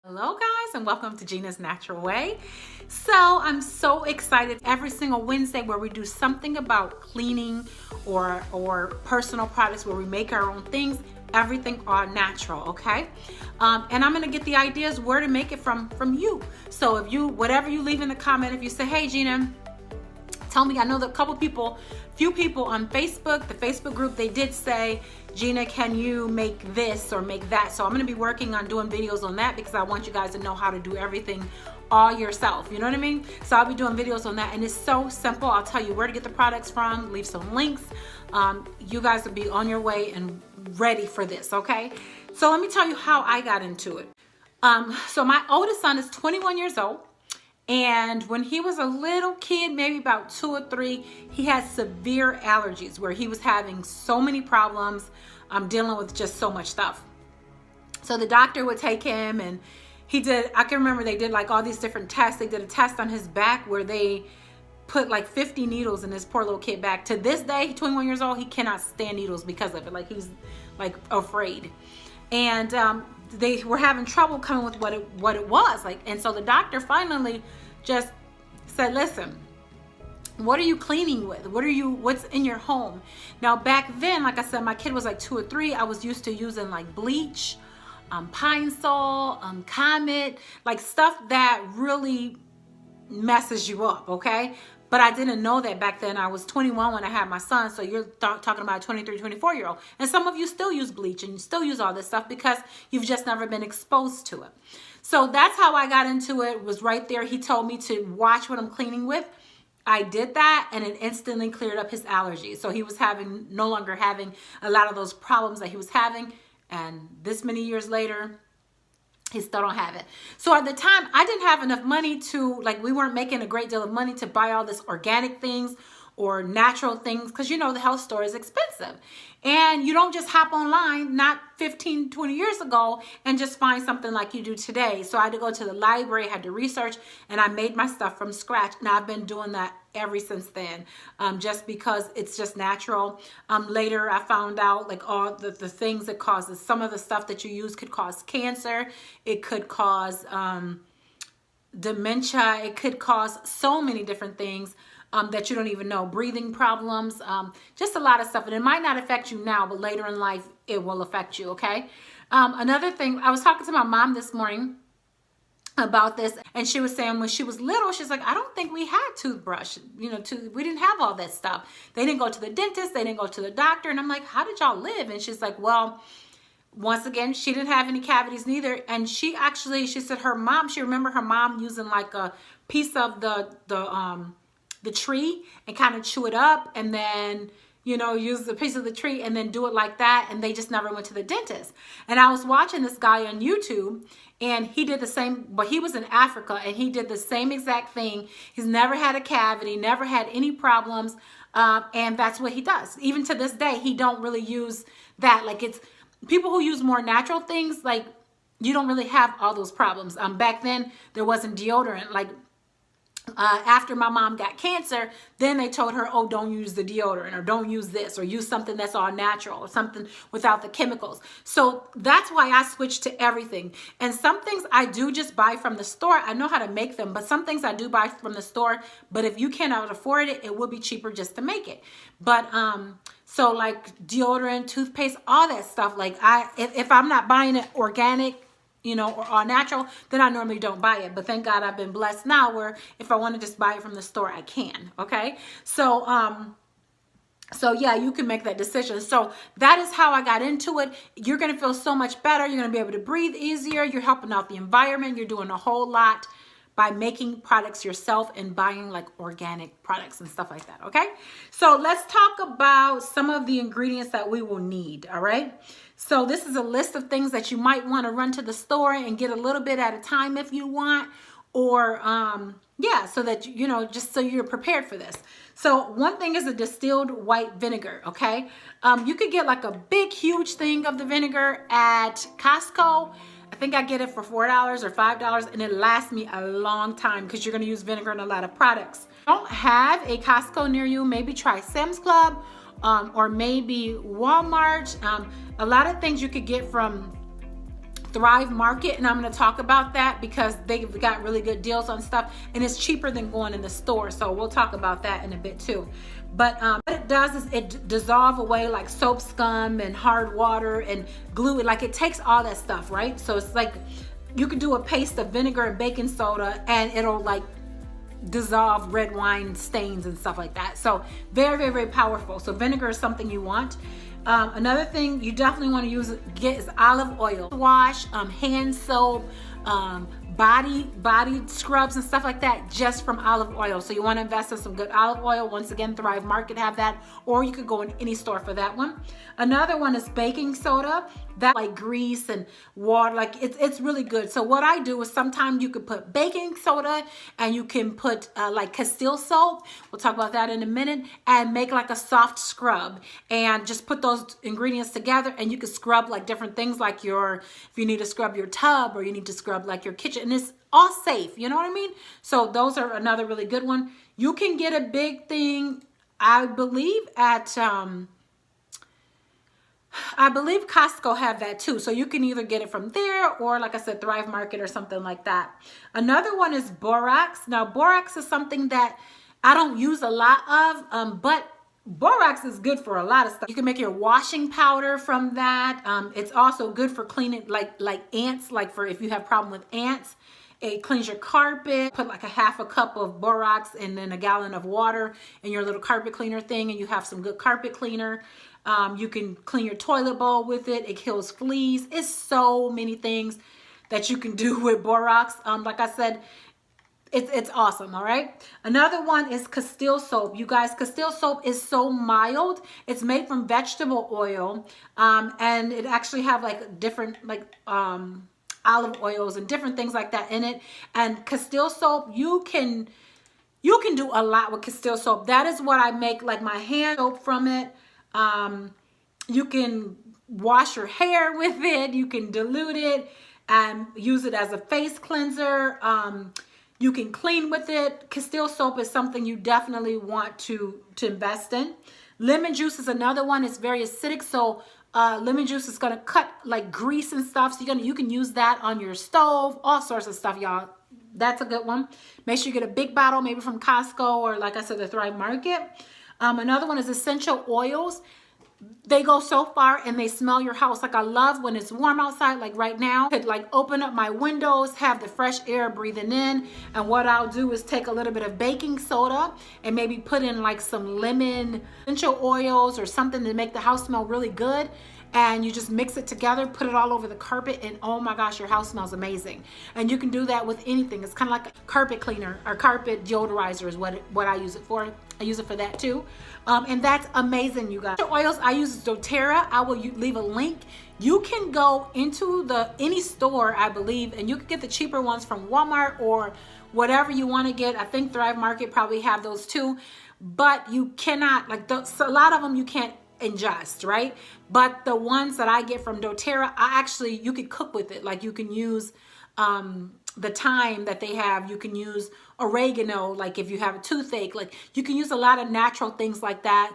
Hello guys, and welcome to Gina's Natural Way. So I'm so excited every single Wednesday where we do something about cleaning or personal products, where we make our own things, everything all natural, okay? And I'm gonna get the ideas where to make it from you. So if you, whatever you leave in the comment, if you say, hey Gina, tell me, I know that few people on Facebook, the Facebook group, they did say, Gina, can you make this or make that? So I'm gonna be working on doing videos on that because I want you guys to know how to do everything all yourself, you know what I mean? So I'll be doing videos on that, and it's so simple. I'll tell you where to get the products from, leave some links. You guys will be on your way and ready for this, okay? So let me tell you how I got into it. So my oldest son is 21 years old. And when he was a little kid, maybe about 2 or 3, he had severe allergies where he was having so many problems, dealing with just so much stuff. So the doctor would take him, and I can remember they did like all these different tests. They did a test on his back where they put like 50 needles in this poor little kid back. To this day, 21 years old, he cannot stand needles because of it. Like he's like afraid. And they were having trouble coming with what it was like. And so the doctor finally just said, listen, what are you cleaning with? What's in your home? Now back then, like I said, my kid was like 2 or 3. I was used to using like bleach, Pine Sol, Comet, like stuff that really messes you up, okay? But I didn't know that back then. I was 21 when I had my son. So you're talking about a 23, 24-year-old. And some of you still use bleach and you still use all this stuff because you've just never been exposed to it. So that's how I got into it, was right there. He told me to watch what I'm cleaning with. I did that, and it instantly cleared up his allergies. So he was no longer having a lot of those problems that he was having. And this many years later, he still don't have it. So at the time, I didn't have enough money to, like, we weren't making a great deal of money to buy all this organic things or natural things, because you know the health store is expensive. And you don't just hop online, not 15, 20 years ago, and just find something like you do today. So I had to go to the library, had to research, and I made my stuff from scratch. And I've been doing that ever since then, just because it's just natural. Later, I found out like all the things that causes, some of the stuff that you use could cause cancer. It could cause dementia. It could cause so many different things that you don't even know, breathing problems, just a lot of stuff. And it might not affect you now, but later in life, it will affect you, okay? Another thing, I was talking to my mom this morning about this, and she was saying when she was little, she's like, I don't think we had toothbrush, we didn't have all that stuff. They didn't go to the dentist, they didn't go to the doctor. And I'm like, how did y'all live? And she's like, well, once again, she didn't have any cavities neither. And she said she remembered her mom using like a piece of the tree and kind of chew it up, and then use the piece of the tree and then do it like that, and they just never went to the dentist. And I was watching this guy on YouTube, and he did the same, but he was in Africa, and he did the same exact thing. He's never had a cavity, never had any problems, and that's what he does. Even to this day, he don't really use that. Like, it's people who use more natural things, like, you don't really have all those problems. Back then, there wasn't deodorant. Like, after my mom got cancer, then they told her, oh, don't use the deodorant, or don't use this, or use something that's all natural, or something without the chemicals. So that's why I switched to everything. And some things I do just buy from the store. I know how to make them, but some things I do buy from the store. But if you cannot afford it, it will be cheaper just to make it. But so like deodorant, toothpaste, all that stuff, like if I'm not buying it organic, or all natural, then I normally don't buy it. But thank God I've been blessed now where if I want to just buy it from the store, I can, okay? So yeah, you can make that decision. So that is how I got into it. You're going to feel so much better. You're going to be able to breathe easier. You're helping out the environment. You're doing a whole lot by making products yourself and buying like organic products and stuff like that, okay? So let's talk about some of the ingredients that we will need, all right? So this is a list of things that you might want to run to the store and get a little bit at a time if you want, or yeah, so that, just so you're prepared for this. So one thing is a distilled white vinegar, okay? You could get like a big, huge thing of the vinegar at Costco. I think I get it for $4 or $5, and it lasts me a long time because you're going to use vinegar in a lot of products. If you don't have a Costco near you, maybe try Sam's Club or maybe Walmart. A lot of things you could get from Thrive Market, and I'm going to talk about that because they've got really good deals on stuff, and it's cheaper than going in the store. So we'll talk about that in a bit too. But what it does is it dissolve away like soap scum and hard water and glue. Like it takes all that stuff, right? So it's like you could do a paste of vinegar and baking soda and it'll like dissolve red wine stains and stuff like that. So very, very, very powerful. So vinegar is something you want. Another thing you definitely want to get is olive oil. Wash, hand soap, body scrubs and stuff like that just from olive oil. So you want to invest in some good olive oil. Once again, Thrive Market have that, or you could go in any store for that one. Another one is baking soda. That like grease and water, like it's really good. So what I do is sometimes you could put baking soda and you can put like Castile soap. We'll talk about that in a minute, and make like a soft scrub and just put those ingredients together, and you can scrub like different things, like if you need to scrub your tub or you need to scrub like your kitchen, and it's all safe, you know what I mean? So those are another really good one. You can get a big thing, I believe at Costco have that too. So you can either get it from there or, like I said, Thrive Market or something like that. Another one is borax. Now, borax is something that I don't use a lot of, but borax is good for a lot of stuff. You can make your washing powder from that. It's also good for cleaning like ants, like for if you have problem with ants. It cleans your carpet. Put like a half a cup of borax and then a gallon of water in your little carpet cleaner thing, and you have some good carpet cleaner. You can clean your toilet bowl with it. It kills fleas. It's so many things that you can do with borax. Like I said, it's awesome, all right? Another one is Castile soap. You guys, Castile soap is so mild. It's made from vegetable oil, and it actually have like different olive oils and different things like that in it. And Castile soap, you can do a lot with Castile soap. That is what I make like my hand soap from it. You can wash your hair with it. You can dilute it and use it as a face cleanser. You can clean with it. Castile soap is something you definitely want to invest in. Lemon juice is another one. It's very acidic, so lemon juice is gonna cut like grease and stuff. So you can use that on your stove, all sorts of stuff, y'all. That's a good one. Make sure you get a big bottle, maybe from Costco or, like I said, the Thrive Market. Another one is essential oils. They go so far and they smell your house. Like I love when it's warm outside, like right now. I could like open up my windows, have the fresh air breathing in. And what I'll do is take a little bit of baking soda and maybe put in like some lemon essential oils or something to make the house smell really good. And you just mix it together, put it all over the carpet, and oh my gosh, your house smells amazing. And you can do that with anything. It's kind of like a carpet cleaner or carpet deodorizer is what I use it for. I use it for that too. And that's amazing, you guys. The oils I use is doTERRA. I will leave a link. You can go into any store, I believe, and you can get the cheaper ones from Walmart or whatever you want to get. I think Thrive Market probably have those too. But you cannot, like a lot of them you can't ingest, right? But the ones that I get from doTERRA, you could cook with it. Like you can use the thyme that they have. You can use oregano, like if you have a toothache. Like you can use a lot of natural things like that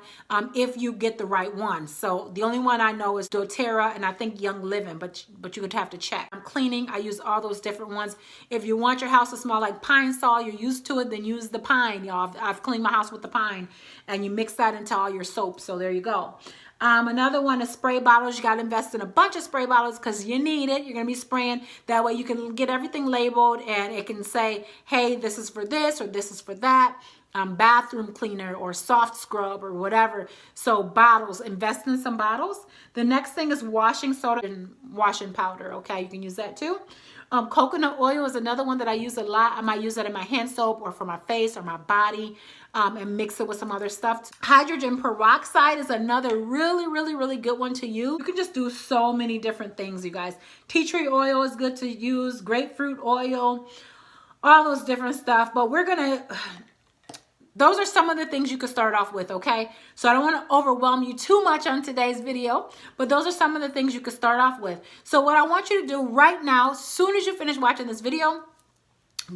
if you get the right one. So the only one I know is doTERRA, and I think Young Living, but you would have to check. I'm cleaning, I use all those different ones. If you want your house to smell like pine sol, you're used to it, then use the pine, y'all. I've cleaned my house with the pine, and you mix that into all your soap. So there you go. Another one is spray bottles. You got to invest in a bunch of spray bottles because you need it. You're going to be spraying. That way you can get everything labeled and it can say, hey, this is for this or this is for that. Bathroom cleaner or soft scrub or whatever. So bottles, invest in some bottles. The next thing is washing soda and washing powder. Okay, you can use that too. Coconut oil is another one that I use a lot. I might use that in my hand soap or for my face or my body and mix it with some other stuff. Hydrogen peroxide is another really, really, really good one to use. You can just do so many different things, you guys. Tea tree oil is good to use. Grapefruit oil, all those different stuff. But those are some of the things you could start off with, okay? So I don't want to overwhelm you too much on today's video, but those are some of the things you could start off with. So what I want you to do right now, as soon as you finish watching this video,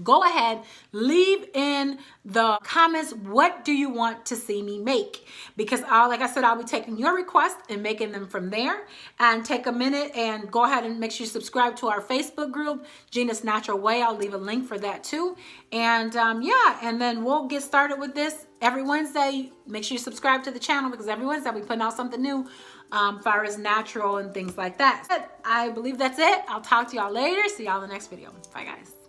go ahead, leave in the comments, what do you want to see me make? Because like I said, I'll be taking your requests and making them from there. And take a minute and go ahead and make sure you subscribe to our Facebook group, Gina's Natural Way. I'll leave a link for that too. And yeah, and then we'll get started with this every Wednesday. Make sure you subscribe to the channel, because every Wednesday I'll be putting out something new as far as natural and things like that. I believe that's it. I'll talk to y'all later. See y'all in the next video. Bye, guys.